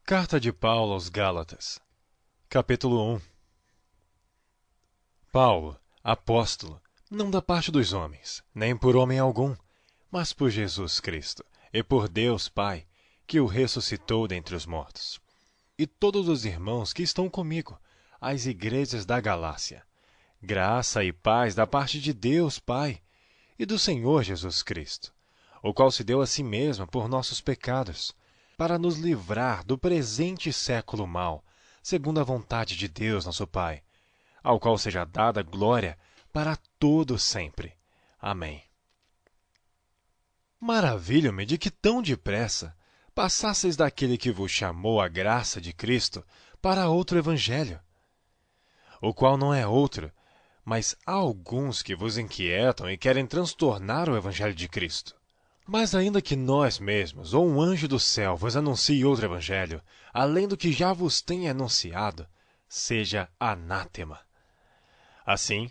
Carta de Paulo aos Gálatas, capítulo 1. Paulo, apóstolo, não da parte dos homens, nem por homem algum, mas por Jesus Cristo, e por Deus Pai, que o ressuscitou dentre os mortos. E todos os irmãos que estão comigo, às igrejas da Galácia. Graça e paz da parte de Deus Pai e do Senhor Jesus Cristo, o qual se deu a si mesmo por nossos pecados, para nos livrar do presente século mau, segundo a vontade de Deus nosso Pai, ao qual seja dada glória para todo sempre. Amém. Maravilho-me de que tão depressa passasseis daquele que vos chamou à graça de Cristo para outro evangelho, o qual não é outro, mas há alguns que vos inquietam e querem transtornar o evangelho de Cristo. Mas ainda que nós mesmos, ou um anjo do céu, vos anuncie outro evangelho, além do que já vos tenha anunciado, seja anátema. Assim,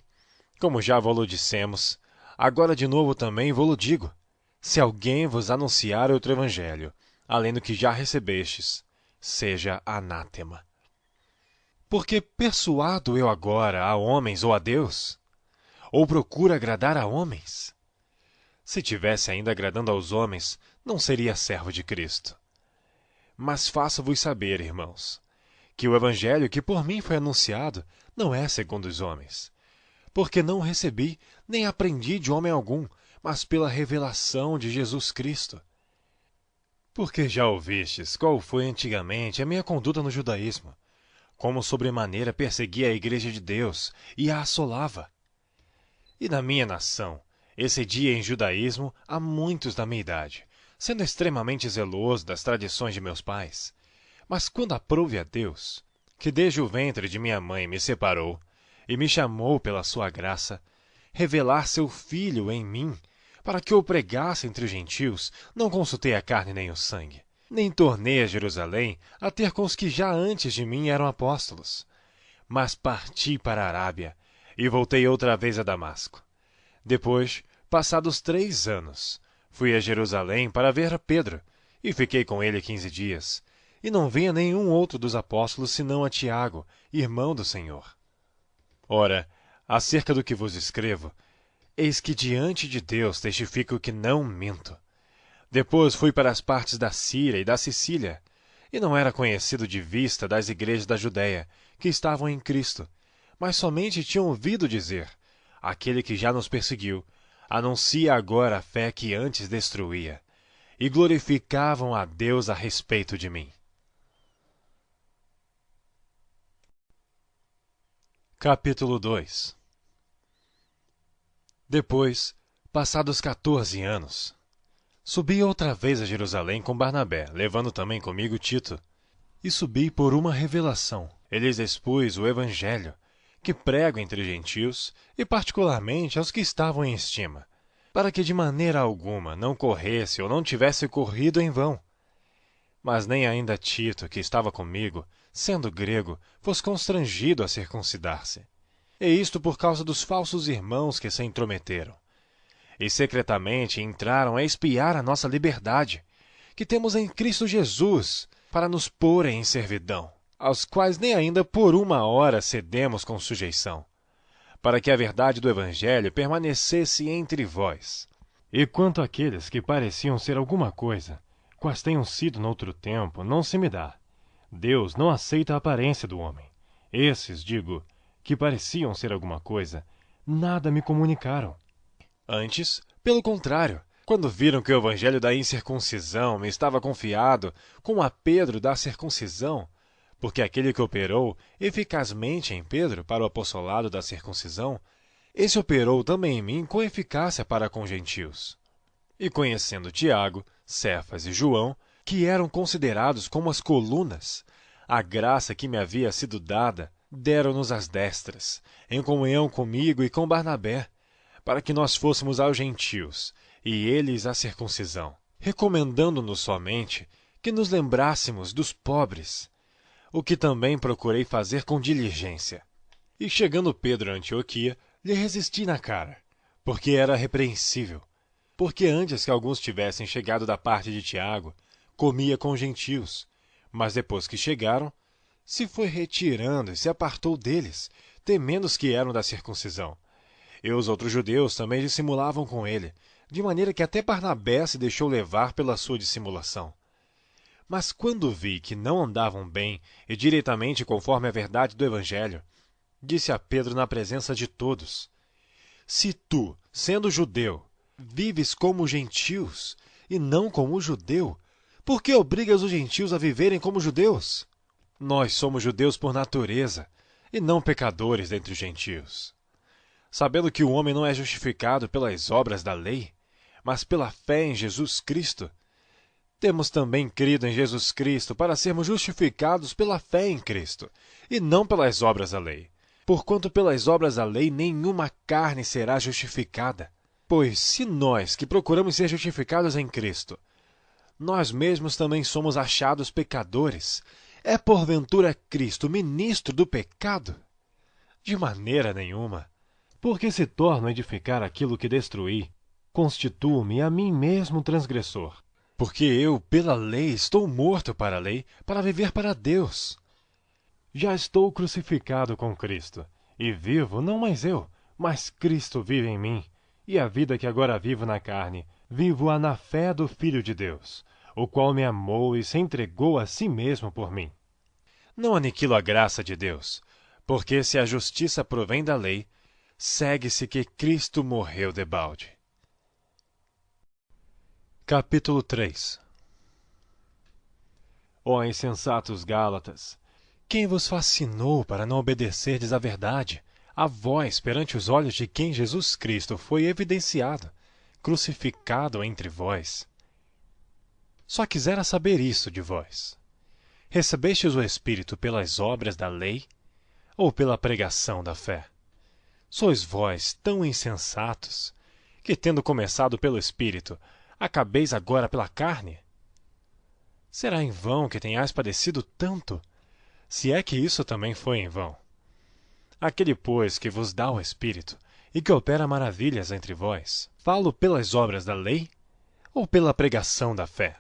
como já vô-lo dissemos, agora de novo também vô-lo digo: se alguém vos anunciar outro evangelho, além do que já recebestes, seja anátema. Porque persuado eu agora a homens ou a Deus? Ou procuro agradar a homens? Se tivesse ainda agradando aos homens, não seria servo de Cristo. Mas faço-vos saber, irmãos, que o evangelho que por mim foi anunciado não é segundo os homens. Porque não recebi, nem aprendi de homem algum, mas pela revelação de Jesus Cristo. Porque já ouvistes qual foi antigamente a minha conduta no judaísmo, como sobremaneira perseguia a igreja de Deus e a assolava. E na minha nação, excedia em judaísmo a muitos da minha idade, sendo extremamente zeloso das tradições de meus pais. Mas quando aprouve a Deus, que desde o ventre de minha mãe me separou e me chamou pela sua graça, revelar seu Filho em mim, para que o pregasse entre os gentios, não consultei a carne nem o sangue, nem tornei a Jerusalém a ter com os que já antes de mim eram apóstolos. Mas parti para a Arábia e voltei outra vez a Damasco. Depois, passados 3 anos, fui a Jerusalém para ver a Pedro, e fiquei com ele 15 dias, e não vi a nenhum outro dos apóstolos senão a Tiago, irmão do Senhor. Ora, acerca do que vos escrevo, eis que diante de Deus testifico que não minto. Depois fui para as partes da Síria e da Sicília, e não era conhecido de vista das igrejas da Judéia, que estavam em Cristo, mas somente tinham ouvido dizer: aquele que já nos perseguiu, anuncia agora a fé que antes destruía, e glorificavam a Deus a respeito de mim. Capítulo 2. Depois, passados 14 anos, subi outra vez a Jerusalém com Barnabé, levando também comigo Tito, e subi por uma revelação. Eles expus o evangelho, que prego entre os gentios, e particularmente aos que estavam em estima, para que de maneira alguma não corresse ou não tivesse corrido em vão. Mas nem ainda Tito, que estava comigo, sendo grego, fosse constrangido a circuncidar-se. E isto por causa dos falsos irmãos que se intrometeram. E secretamente entraram a espiar a nossa liberdade, que temos em Cristo Jesus, para nos porem em servidão, aos quais nem ainda por uma hora cedemos com sujeição, para que a verdade do Evangelho permanecesse entre vós. E quanto àqueles que pareciam ser alguma coisa, quais tenham sido noutro tempo, não se me dá. Deus não aceita a aparência do homem. Esses, digo, que pareciam ser alguma coisa, nada me comunicaram. Antes, pelo contrário, quando viram que o evangelho da incircuncisão me estava confiado, como a Pedro da circuncisão, porque aquele que operou eficazmente em Pedro para o apostolado da circuncisão, esse operou também em mim com eficácia para com gentios. E conhecendo Tiago, Cefas e João, que eram considerados como as colunas, a graça que me havia sido dada, deram-nos as destras, em comunhão comigo e com Barnabé, para que nós fôssemos aos gentios, e eles à circuncisão, recomendando-nos somente que nos lembrássemos dos pobres, o que também procurei fazer com diligência. E chegando Pedro a Antioquia, lhe resisti na cara, porque era repreensível, porque antes que alguns tivessem chegado da parte de Tiago, comia com gentios, Mas depois que chegaram, se foi retirando e se apartou deles, temendo os que eram da circuncisão. E os outros judeus também dissimulavam com ele, de maneira que até Barnabé se deixou levar pela sua dissimulação. Mas quando vi que não andavam bem e diretamente conforme a verdade do Evangelho, disse a Pedro na presença de todos: Se tu, sendo judeu, vives como gentios e não como judeu, por que obrigas os gentios a viverem como judeus? Nós somos judeus por natureza e não pecadores dentre os gentios. Sabendo que o homem não é justificado pelas obras da lei, mas pela fé em Jesus Cristo, temos também crido em Jesus Cristo para sermos justificados pela fé em Cristo, e não pelas obras da lei. Porquanto pelas obras da lei nenhuma carne será justificada. Pois se nós que procuramos ser justificados em Cristo, nós mesmos também somos achados pecadores, é porventura Cristo ministro do pecado? De maneira nenhuma. Porque se torno a edificar aquilo que destruí, constituo-me a mim mesmo transgressor. Porque eu, pela lei, estou morto para a lei, para viver para Deus. Já estou crucificado com Cristo, e vivo não mais eu, mas Cristo vive em mim. E a vida que agora vivo na carne, vivo-a na fé do Filho de Deus, o qual me amou e se entregou a si mesmo por mim. Não aniquilo a graça de Deus, porque se a justiça provém da lei, segue-se que Cristo morreu debalde. Capítulo 3. Ó insensatos Gálatas, quem vos fascinou para não obedecerdes à verdade, a vós perante os olhos de quem Jesus Cristo foi evidenciado, crucificado entre vós? Só quisera saber isso de vós. Recebestes o Espírito pelas obras da lei ou pela pregação da fé? Sois vós tão insensatos, que tendo começado pelo Espírito, acabeis agora pela carne? Será em vão que tenhais padecido tanto, se é que isso também foi em vão? Aquele, pois, que vos dá o Espírito, e que opera maravilhas entre vós, falo pelas obras da lei, ou pela pregação da fé?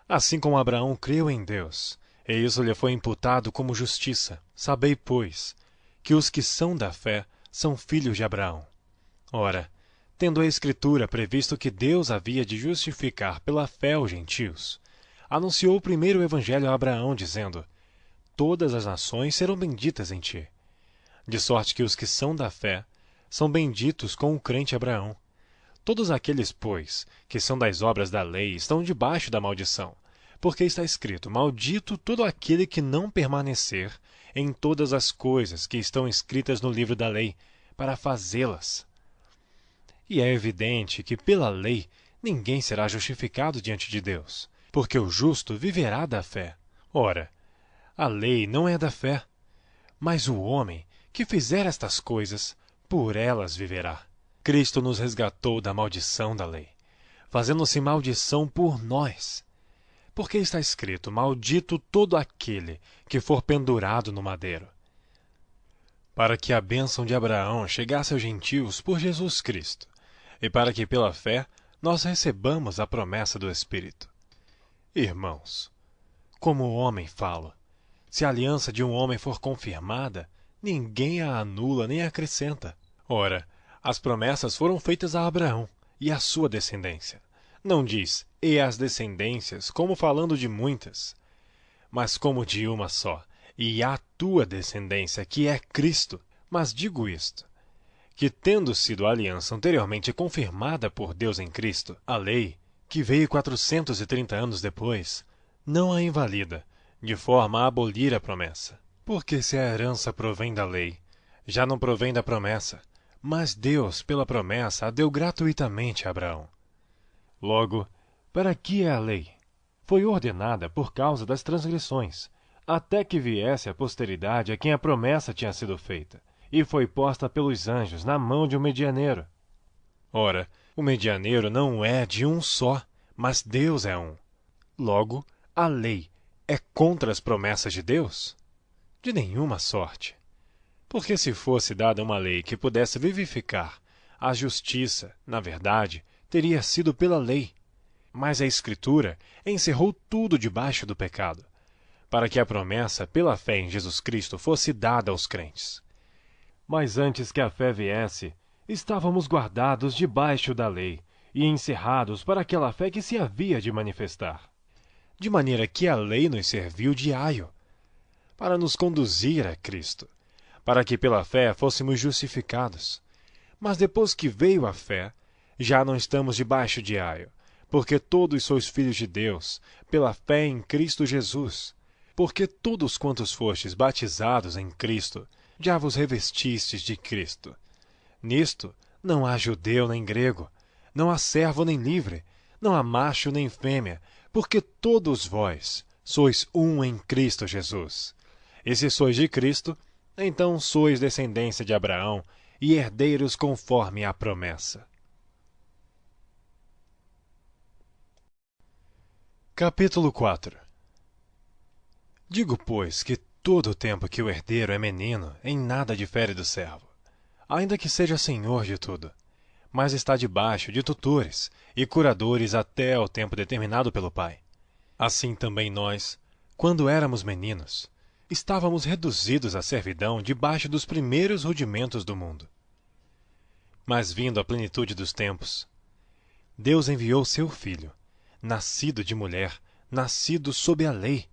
Assim como Abraão creu em Deus, e isso lhe foi imputado como justiça, sabei, pois, que os que são da fé são filhos de Abraão. Ora, tendo a Escritura previsto que Deus havia de justificar pela fé os gentios, anunciou primeiro o Evangelho a Abraão, dizendo: Todas as nações serão benditas em ti. De sorte que os que são da fé são benditos com o crente Abraão. Todos aqueles, pois, que são das obras da lei estão debaixo da maldição, porque está escrito: Maldito todo aquele que não permanecer em todas as coisas que estão escritas no livro da lei, para fazê-las. E é evidente que pela lei ninguém será justificado diante de Deus, porque o justo viverá da fé. Ora, a lei não é da fé, mas o homem que fizer estas coisas, por elas viverá. Cristo nos resgatou da maldição da lei, fazendo-se maldição por nós. Porque está escrito: Maldito todo aquele que for pendurado no madeiro. Para que a bênção de Abraão chegasse aos gentios por Jesus Cristo, e para que pela fé nós recebamos a promessa do Espírito. Irmãos, como o homem falo, se a aliança de um homem for confirmada, ninguém a anula nem a acrescenta. Ora, as promessas foram feitas a Abraão e à sua descendência. Não diz: e as descendências, como falando de muitas, mas como de uma só, e a tua descendência, que é Cristo. Mas digo isto, que tendo sido a aliança anteriormente confirmada por Deus em Cristo, a lei, que veio 430 anos depois, não a invalida, de forma a abolir a promessa. Porque se a herança provém da lei, já não provém da promessa, mas Deus, pela promessa, a deu gratuitamente a Abraão. Logo, para que é a lei? Foi ordenada por causa das transgressões, até que viesse a posteridade a quem a promessa tinha sido feita, e foi posta pelos anjos na mão de um medianeiro. Ora, o medianeiro não é de um só, mas Deus é um. Logo, a lei é contra as promessas de Deus? De nenhuma sorte. Porque se fosse dada uma lei que pudesse vivificar, a justiça, na verdade, teria sido pela lei. Mas a Escritura encerrou tudo debaixo do pecado, para que a promessa pela fé em Jesus Cristo fosse dada aos crentes. Mas antes que a fé viesse, estávamos guardados debaixo da lei e encerrados para aquela fé que se havia de manifestar. De maneira que a lei nos serviu de aio, para nos conduzir a Cristo, para que pela fé fôssemos justificados. Mas depois que veio a fé, já não estamos debaixo de aio, porque todos sois filhos de Deus, pela fé em Cristo Jesus. Porque todos quantos fostes batizados em Cristo, já vos revestistes de Cristo. Nisto não há judeu nem grego, não há servo nem livre, não há macho nem fêmea, porque todos vós sois um em Cristo Jesus. E se sois de Cristo, então sois descendência de Abraão e herdeiros conforme a promessa. Capítulo 4. Digo, pois, que todo o tempo que o herdeiro é menino, em nada difere do servo, ainda que seja senhor de tudo, mas está debaixo de tutores e curadores até ao tempo determinado pelo pai. Assim também nós, quando éramos meninos, estávamos reduzidos à servidão debaixo dos primeiros rudimentos do mundo. Mas vindo a plenitude dos tempos, Deus enviou seu Filho, nascido de mulher, nascido sob a lei,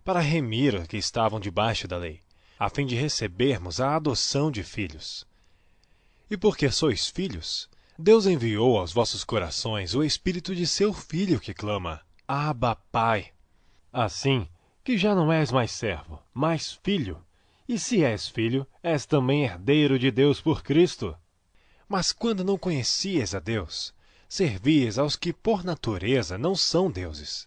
para remir os que estavam debaixo da lei, a fim de recebermos a adoção de filhos. E porque sois filhos, Deus enviou aos vossos corações o Espírito de seu Filho que clama, Abba, Pai. Assim que já não és mais servo, mas filho, e se és filho, és também herdeiro de Deus por Cristo. Mas quando não conhecias a Deus, servias aos que por natureza não são deuses.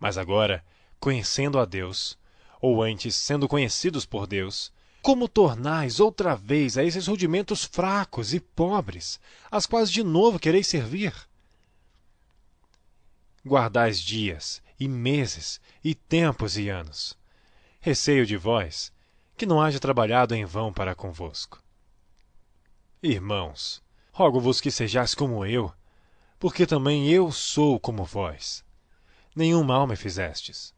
Mas agora, conhecendo a Deus, ou antes sendo conhecidos por Deus, como tornais outra vez a esses rudimentos fracos e pobres, as quais de novo quereis servir? Guardais dias, e meses, e tempos e anos. Receio de vós, que não haja trabalhado em vão para convosco. Irmãos, rogo-vos que sejais como eu, porque também eu sou como vós. Nenhum mal me fizestes.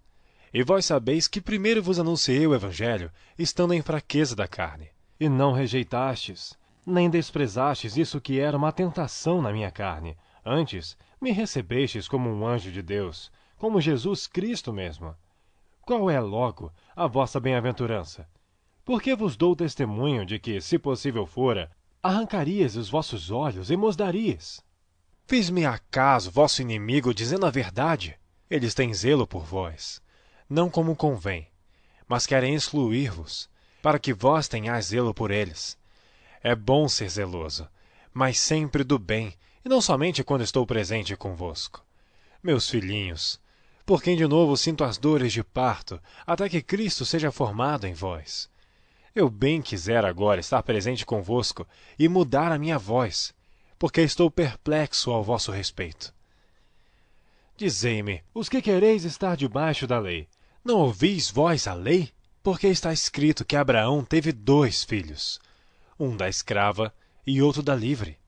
E vós sabeis que primeiro vos anunciei o Evangelho, estando em fraqueza da carne. E não rejeitastes, nem desprezastes isso que era uma tentação na minha carne. Antes, me recebestes como um anjo de Deus, como Jesus Cristo mesmo. Qual é, logo, a vossa bem-aventurança? Porque vos dou testemunho de que, se possível fora, arrancarias os vossos olhos e mos darias. Fiz-me acaso vosso inimigo dizendo a verdade? Eles têm zelo por vós, não como convém, mas querem excluir-vos, para que vós tenhais zelo por eles. É bom ser zeloso, mas sempre do bem, e não somente quando estou presente convosco. Meus filhinhos, por quem de novo sinto as dores de parto, até que Cristo seja formado em vós. Eu bem quisera agora estar presente convosco e mudar a minha voz, porque estou perplexo ao vosso respeito. Dizei-me, Os que quereis estar debaixo da lei, não ouvis vós a lei? Porque está escrito que Abraão teve 2 filhos, um da escrava e outro da livre.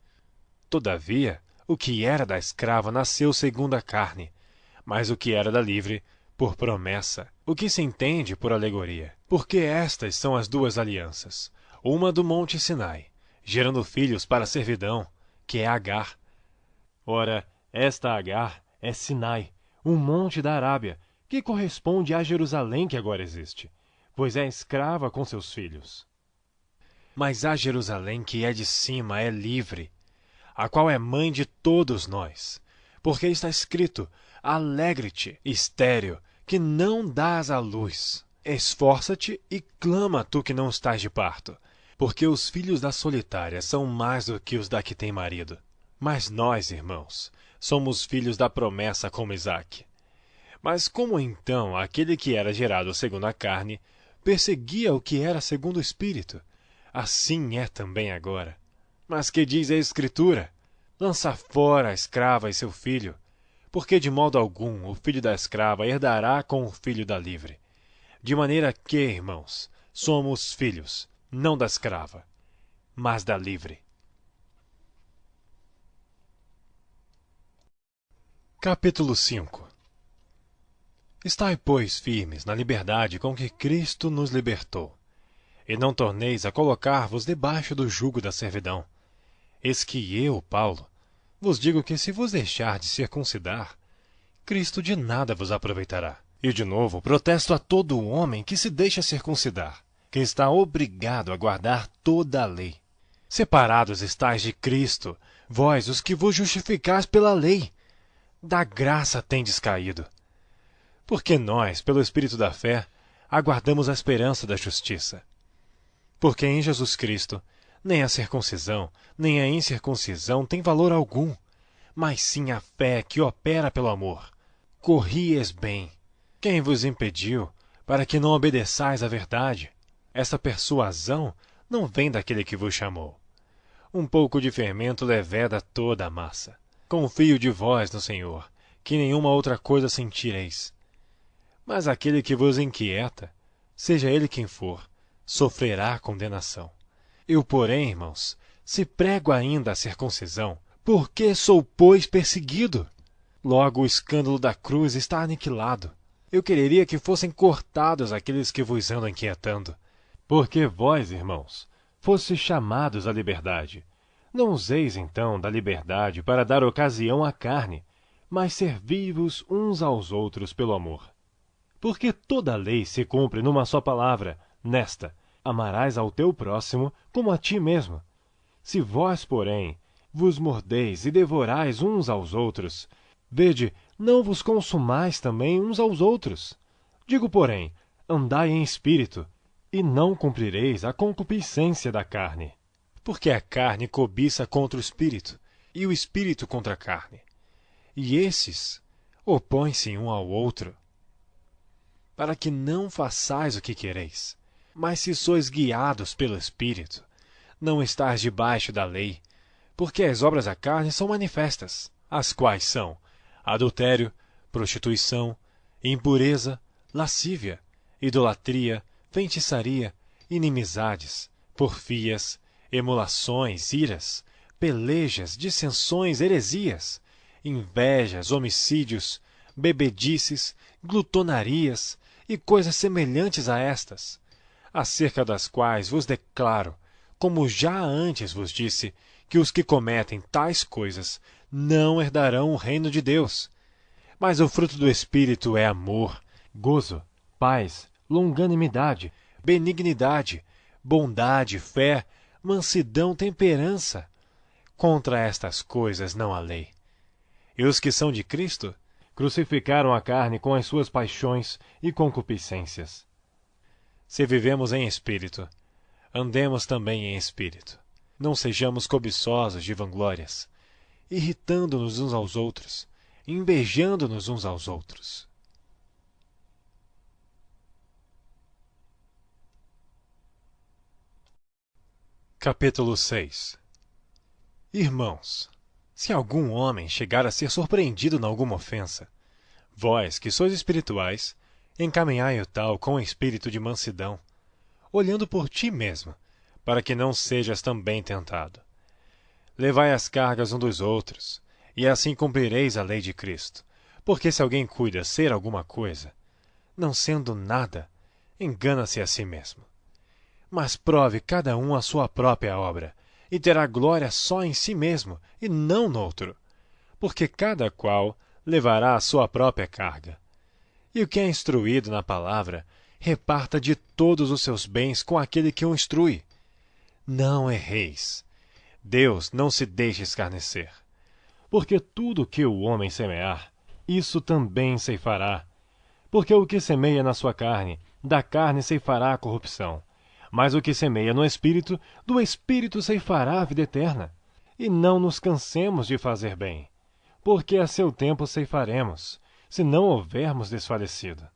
Todavia, o que era da escrava nasceu segundo a carne, mas o que era da livre, por promessa, o que se entende por alegoria. Porque estas são as 2 alianças, uma do monte Sinai, gerando filhos para a servidão, que é Agar. Ora, esta Agar é Sinai, um monte da Arábia, que corresponde à Jerusalém que agora existe, pois é escrava com seus filhos. Mas a Jerusalém que é de cima é livre, a qual é mãe de todos nós, porque está escrito, alegre-te, estéril, que não dás à luz. Esforça-te e clama tu que não estás de parto, porque os filhos da solitária são mais do que os da que tem marido. Mas nós, irmãos, somos filhos da promessa como Isaque. Mas como então aquele que era gerado segundo a carne perseguia o que era segundo o Espírito, assim é também agora. Mas que diz a Escritura? Lança fora a escrava e seu filho, porque de modo algum o filho da escrava herdará com o filho da livre. De maneira que, irmãos, somos filhos, não da escrava, mas da livre. Capítulo 5. Estai, pois, firmes na liberdade com que Cristo nos libertou, e não torneis a colocar-vos debaixo do jugo da servidão. Eis que eu, Paulo, vos digo que se vos deixardes circuncidar, Cristo de nada vos aproveitará. E de novo protesto a todo o homem que se deixa circuncidar, que está obrigado a guardar toda a lei. Separados estáis de Cristo, vós os que vos justificais pela lei. Da graça tendes caído. Porque nós, pelo Espírito da fé, aguardamos a esperança da justiça. Porque em Jesus Cristo, nem a circuncisão, nem a incircuncisão tem valor algum, mas sim a fé que opera pelo amor. Corrieis bem. Quem vos impediu, para que não obedeçais à verdade? Essa persuasão não vem daquele que vos chamou. Um pouco de fermento leveda toda a massa. Confio de vós no Senhor, que nenhuma outra coisa sentireis. Mas aquele que vos inquieta, seja ele quem for, sofrerá condenação. Eu, porém, irmãos, se prego ainda a circuncisão, por que sou, pois, perseguido? Logo o escândalo da cruz está aniquilado. Eu quereria que fossem cortados aqueles que vos andam inquietando. Porque vós, irmãos, fostes chamados à liberdade. Não useis, então, da liberdade para dar ocasião à carne, mas servi-vos uns aos outros pelo amor. Porque toda a lei se cumpre numa só palavra, nesta: amarás ao teu próximo como a ti mesmo. Se vós, porém, vos mordeis e devorais uns aos outros, vede, não vos consumais também uns aos outros. Digo, porém, andai em espírito, e não cumprireis a concupiscência da carne. Porque a carne cobiça contra o espírito, e o espírito contra a carne. E esses opõem-se um ao outro, para que não façais o que quereis. Mas se sois guiados pelo Espírito, não estáis debaixo da lei, porque as obras da carne são manifestas, as quais são adultério, prostituição, impureza, lascívia, idolatria, feitiçaria, inimizades, porfias, emulações, iras, pelejas, dissensões, heresias, invejas, homicídios, bebedices, glutonarias e coisas semelhantes a estas, acerca das quais vos declaro, como já antes vos disse, que os que cometem tais coisas não herdarão o reino de Deus. Mas o fruto do Espírito é amor, gozo, paz, longanimidade, benignidade, bondade, fé, mansidão, temperança. Contra estas coisas não há lei. E os que são de Cristo crucificaram a carne com as suas paixões e concupiscências. Se vivemos em espírito, andemos também em espírito. Não sejamos cobiçosos de vanglórias, irritando-nos uns aos outros, invejando-nos uns aos outros. Capítulo 6. Irmãos, se algum homem chegar a ser surpreendido em alguma ofensa, vós, que sois espirituais, encaminhai o tal com espírito de mansidão, olhando por ti mesmo, para que não sejas também tentado. Levai as cargas um dos outros, e assim cumprireis a lei de Cristo. Porque se alguém cuida ser alguma coisa, não sendo nada, engana-se a si mesmo. Mas prove cada um a sua própria obra, e terá glória só em si mesmo, e não noutro, porque cada qual levará a sua própria carga. E o que é instruído na palavra, reparta de todos os seus bens com aquele que o instrui. Não erreis. Deus não se deixa escarnecer. Porque tudo que o homem semear, isso também ceifará. Porque o que semeia na sua carne, da carne ceifará a corrupção. Mas o que semeia no Espírito, do Espírito ceifará a vida eterna. E não nos cansemos de fazer bem, porque a seu tempo ceifaremos, se não houvermos desfalecido.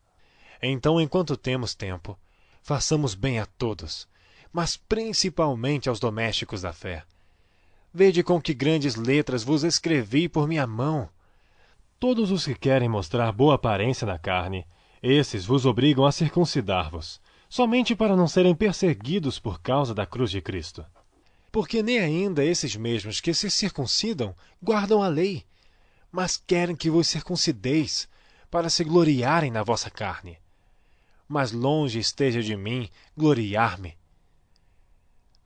Então, enquanto temos tempo, façamos bem a todos, mas principalmente aos domésticos da fé. Vede com que grandes letras vos escrevi por minha mão. Todos os que querem mostrar boa aparência na carne, esses vos obrigam a circuncidar-vos, somente para não serem perseguidos por causa da cruz de Cristo. Porque nem ainda esses mesmos que se circuncidam guardam a lei, mas querem que vos circuncideis, para se gloriarem na vossa carne. Mas longe esteja de mim gloriar-me,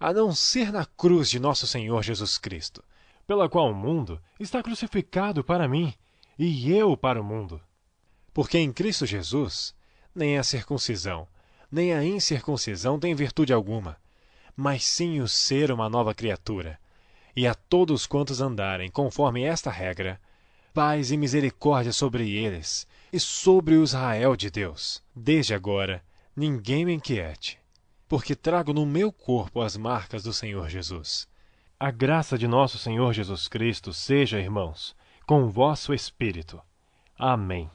a não ser na cruz de nosso Senhor Jesus Cristo, pela qual o mundo está crucificado para mim, e eu para o mundo. Porque em Cristo Jesus, nem a circuncisão, nem a incircuncisão tem virtude alguma, mas sim o ser uma nova criatura. E a todos quantos andarem conforme esta regra, paz e misericórdia sobre eles e sobre o Israel de Deus. Desde agora, ninguém me inquiete, porque trago no meu corpo as marcas do Senhor Jesus. A graça de nosso Senhor Jesus Cristo seja, irmãos, com o vosso espírito. Amém.